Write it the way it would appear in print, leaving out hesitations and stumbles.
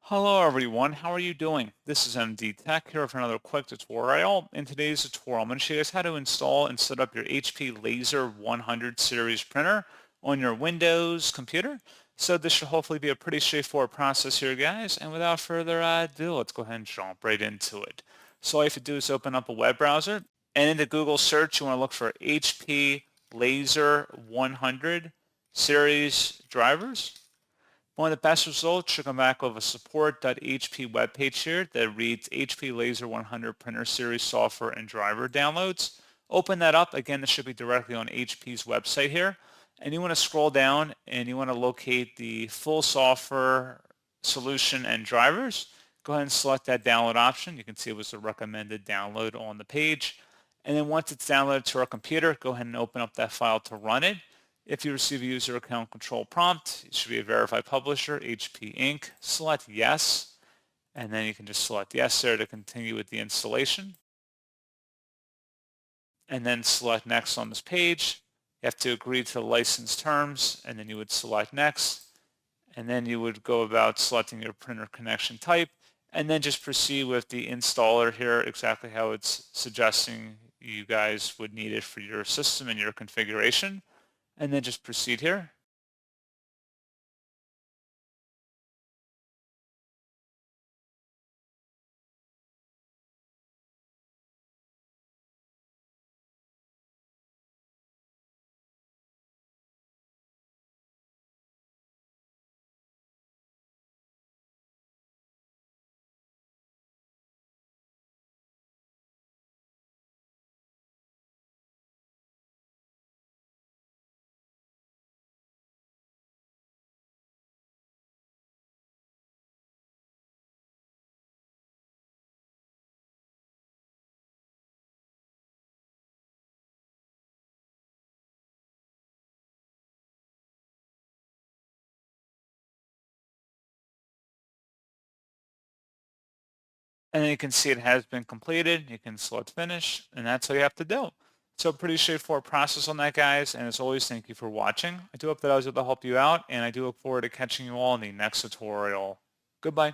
Hello everyone, how are you doing? This is MD Tech here for another quick tutorial. In today's tutorial, I'm going to show you guys how to install and set up your HP Laser 100 series printer on your Windows computer. So this should hopefully be a pretty straightforward process here, guys. And without further ado, let's go ahead and jump right into it. So all you have to do is open up a web browser, and in the Google search, you want to look for HP Laser 100 series drivers. One of the best results should come back with a support.hp webpage here that reads HP Laser 100 Printer Series software and driver downloads. Open that up. Again, this should be directly on HP's website here. And you want to scroll down and you want to locate the full software solution and drivers. Go ahead and select that download option. You can see it was a recommended download on the page. And then once it's downloaded to our computer, go ahead and open up that file to run it. If you receive a user account control prompt, it should be a verified publisher, HP Inc. Select yes, and then you can just select yes there to continue with the installation. And then select next on this page. You have to agree to the license terms, and then you would select next. And then you would go about selecting your printer connection type, and then just proceed with the installer here, exactly how it's suggesting you guys would need it for your system and your configuration. And then just proceed here. And then you can see it has been completed. You can select finish, and that's all you have to do. So pretty straightforward process on that, guys. And as always, thank you for watching. I do hope that I was able to help you out, and I do look forward to catching you all in the next tutorial. Goodbye.